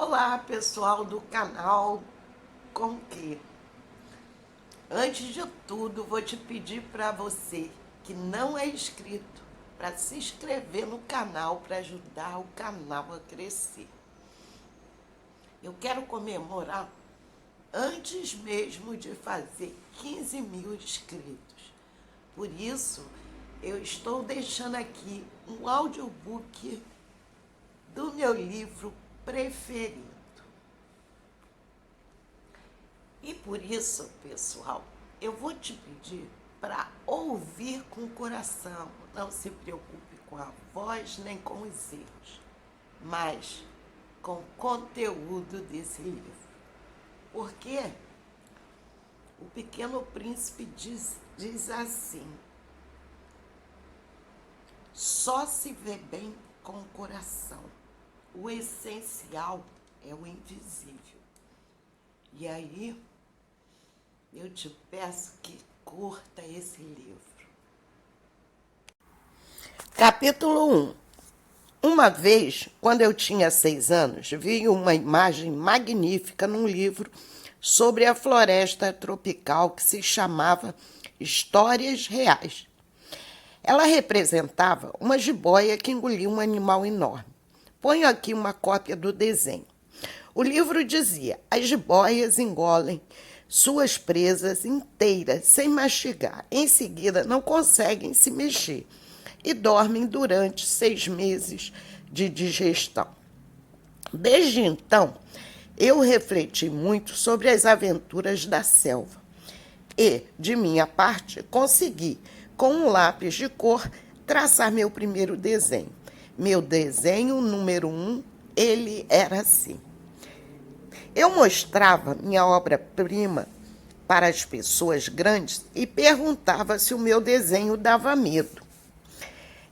Olá, pessoal do canal Com Que. Antes de tudo, vou te pedir para você que não é inscrito para se inscrever no canal para ajudar o canal a crescer. Eu quero comemorar antes mesmo de fazer 15 mil inscritos. Por isso, eu estou deixando aqui um audiobook do meu livro preferido. E por isso, pessoal, eu vou te pedir para ouvir com o coração. Não se preocupe com a voz nem com os erros, mas com o conteúdo desse livro. Porque o Pequeno Príncipe diz assim: só se vê bem com o coração. O essencial é o invisível. E aí, eu te peço que curta esse livro. Capítulo 1. Uma vez, quando eu tinha 6 anos, vi uma imagem magnífica num livro sobre a floresta tropical que se chamava Histórias Reais. Ela representava uma jiboia que engolia um animal enorme. Ponho aqui uma cópia do desenho. O livro dizia: as jiboias engolem suas presas inteiras, sem mastigar. Em seguida, não conseguem se mexer e dormem durante 6 meses de digestão. Desde então, eu refleti muito sobre as aventuras da selva e, de minha parte, consegui, com um lápis de cor, traçar meu primeiro desenho. Meu desenho número 1, ele era assim. Eu mostrava minha obra-prima para as pessoas grandes e perguntava se o meu desenho dava medo.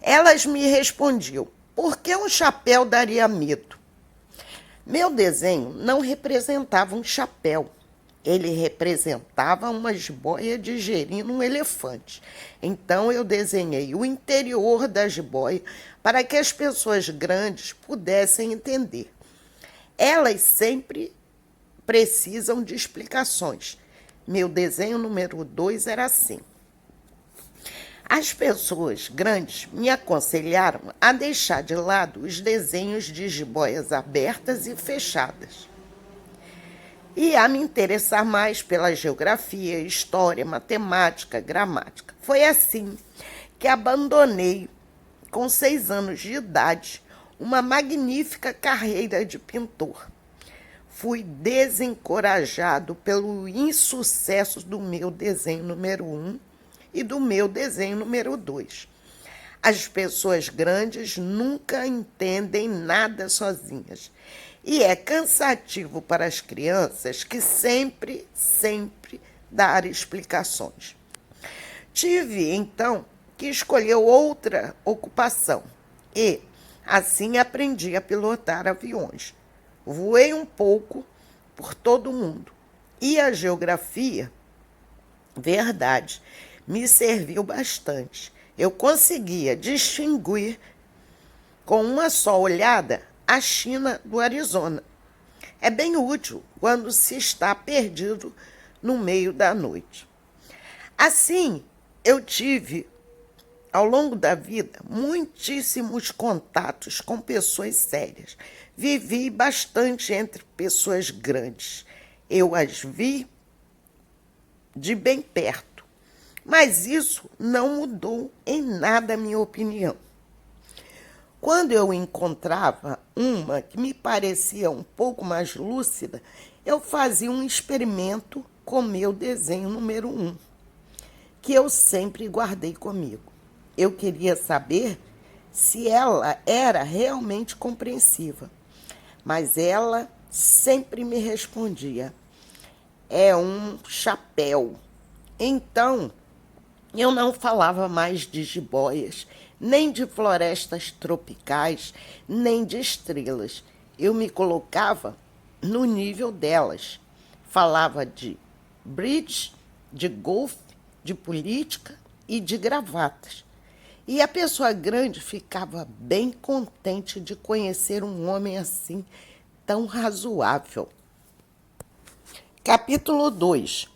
Elas me respondiam: por que um chapéu daria medo? Meu desenho não representava um chapéu. Ele representava uma jiboia digerindo um elefante. Então eu desenhei o interior da jiboia para que as pessoas grandes pudessem entender. Elas sempre precisam de explicações. Meu desenho número 2 era assim. As pessoas grandes me aconselharam a deixar de lado os desenhos de jiboias abertas e fechadas e a me interessar mais pela geografia, história, matemática, gramática. Foi assim que abandonei, com 6 anos de idade, uma magnífica carreira de pintor. Fui desencorajado pelo insucesso do meu desenho número 1 e do meu desenho número 2. As pessoas grandes nunca entendem nada sozinhas. E é cansativo para as crianças que sempre dar explicações. Tive, então, que escolher outra ocupação e, assim, aprendi a pilotar aviões. Voei um pouco por todo o mundo. E a geografia, verdade, me serviu bastante. Eu conseguia distinguir, com uma só olhada, a China do Arizona. É bem útil quando se está perdido no meio da noite. Assim, eu tive, ao longo da vida, muitíssimos contatos com pessoas sérias. Vivi bastante entre pessoas grandes. Eu as vi de bem perto. Mas isso não mudou em nada a minha opinião. Quando eu encontrava uma que me parecia um pouco mais lúcida, eu fazia um experimento com meu desenho número 1, que eu sempre guardei comigo. Eu queria saber se ela era realmente compreensiva, mas ela sempre me respondia: é um chapéu. Então, eu não falava mais de jiboias, nem de florestas tropicais, nem de estrelas. Eu me colocava no nível delas. Falava de bridge, de golfe, de política e de gravatas. E a pessoa grande ficava bem contente de conhecer um homem assim, tão razoável. Capítulo 2.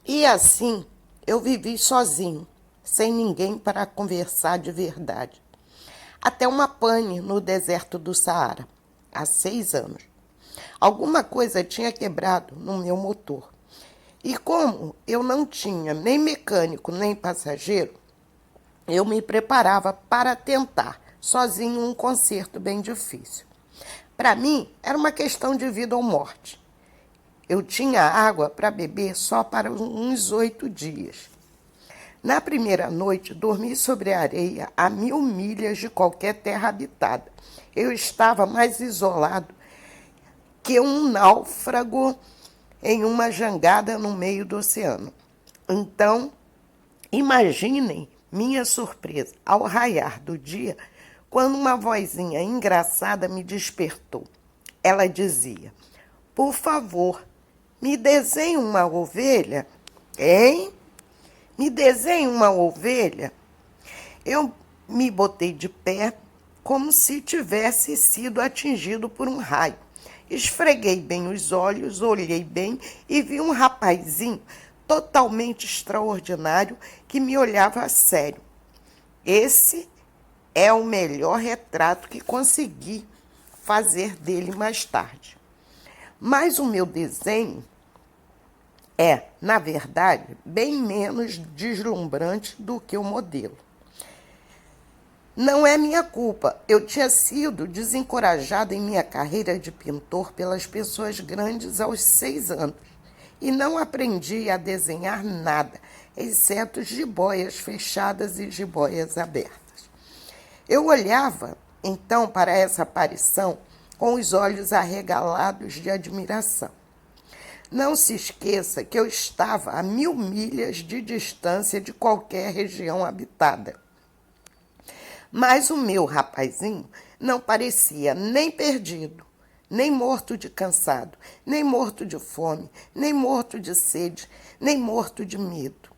E assim eu vivi sozinho, sem ninguém para conversar de verdade. Até uma pane no deserto do Saara, há 6 anos. Alguma coisa tinha quebrado no meu motor. E como eu não tinha nem mecânico nem passageiro, eu me preparava para tentar, sozinho, um conserto bem difícil. Para mim, era uma questão de vida ou morte. Eu tinha água para beber só para uns 8 dias. Na primeira noite, dormi sobre a areia a 1000 milhas de qualquer terra habitada. Eu estava mais isolado que um náufrago em uma jangada no meio do oceano. Então, imaginem minha surpresa ao raiar do dia, quando uma vozinha engraçada me despertou. Ela dizia: "Por favor, me desenhe uma ovelha." Hein? Me desenhe uma ovelha? Eu me botei de pé, como se tivesse sido atingido por um raio. Esfreguei bem os olhos, olhei bem e vi um rapazinho totalmente extraordinário que me olhava a sério. Esse é o melhor retrato que consegui fazer dele mais tarde. Mas o meu desenho é, na verdade, bem menos deslumbrante do que o modelo. Não é minha culpa. Eu tinha sido desencorajado em minha carreira de pintor pelas pessoas grandes aos 6 anos e não aprendi a desenhar nada, exceto jiboias fechadas e jiboias abertas. Eu olhava, então, para essa aparição com os olhos arregalados de admiração. Não se esqueça que eu estava a 1000 milhas de distância de qualquer região habitada. Mas o meu rapazinho não parecia nem perdido, nem morto de cansado, nem morto de fome, nem morto de sede, nem morto de medo.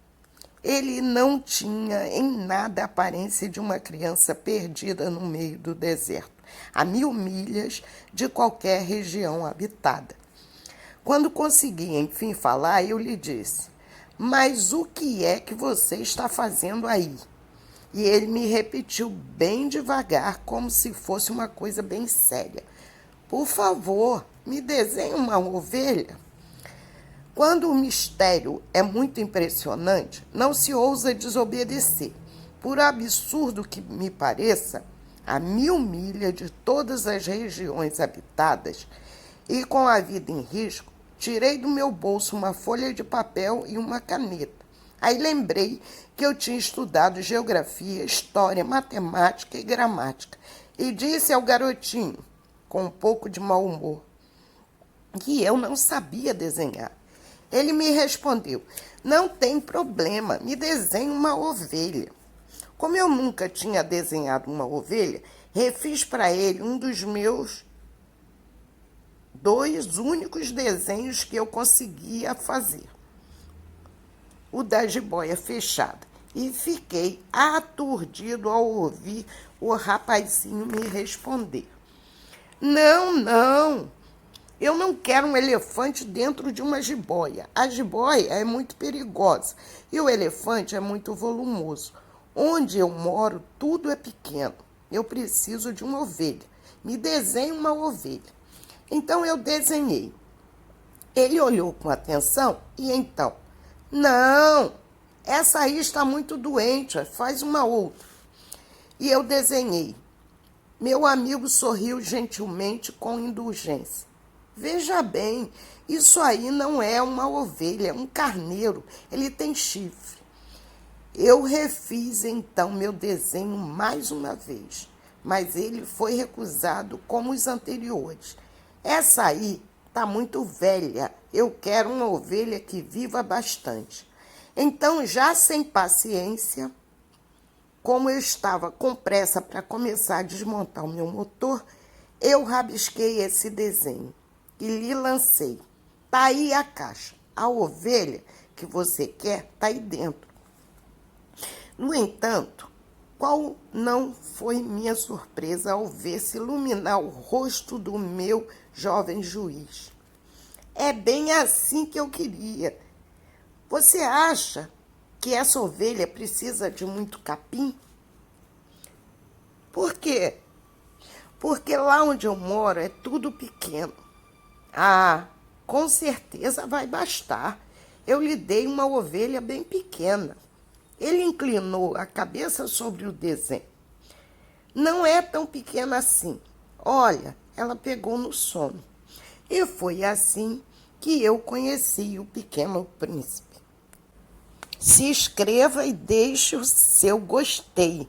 Ele não tinha em nada a aparência de uma criança perdida no meio do deserto, a 1000 milhas de qualquer região habitada. Quando consegui, enfim, falar, eu lhe disse: "Mas o que é que você está fazendo aí?" E ele me repetiu bem devagar, como se fosse uma coisa bem séria: "Por favor, me desenhe uma ovelha." Quando o mistério é muito impressionante, não se ousa desobedecer. Por absurdo que me pareça, a 1000 milhas de todas as regiões habitadas e com a vida em risco, tirei do meu bolso uma folha de papel e uma caneta. Aí lembrei que eu tinha estudado geografia, história, matemática e gramática e disse ao garotinho, com um pouco de mau humor, que eu não sabia desenhar. Ele me respondeu: "Não tem problema, me desenhe uma ovelha." Como eu nunca tinha desenhado uma ovelha, refiz para ele um dos meus 2 únicos desenhos que eu conseguia fazer, o da jiboia fechada, e fiquei aturdido ao ouvir o rapazinho me responder: Não, eu não quero um elefante dentro de uma jiboia. A jiboia é muito perigosa e o elefante é muito volumoso. Onde eu moro, tudo é pequeno. Eu preciso de uma ovelha. Me desenhe uma ovelha." Então eu desenhei. Ele olhou com atenção e então: "Não, essa aí está muito doente, faz uma outra." E eu desenhei. Meu amigo sorriu gentilmente com indulgência: "Veja bem, isso aí não é uma ovelha, é um carneiro, ele tem chifre." Eu refiz então meu desenho mais uma vez, mas ele foi recusado como os anteriores. "Essa aí está muito velha, eu quero uma ovelha que viva bastante." Então, já sem paciência, como eu estava com pressa para começar a desmontar o meu motor, eu rabisquei esse desenho e lhe lancei: "Tá aí a caixa, a ovelha que você quer está aí dentro." No entanto, Qual não foi minha surpresa ao ver se iluminar o rosto do meu jovem juiz. É bem assim que eu queria. Você acha que essa ovelha precisa de muito capim? Por quê? Porque lá onde eu moro é tudo pequeno. Ah, com certeza vai bastar. Eu lhe dei uma ovelha bem pequena. Ele inclinou a cabeça sobre o desenho. Não é tão pequena assim. Olha, ela pegou no sono. E foi assim que eu conheci o Pequeno Príncipe. Se inscreva e deixe o seu gostei.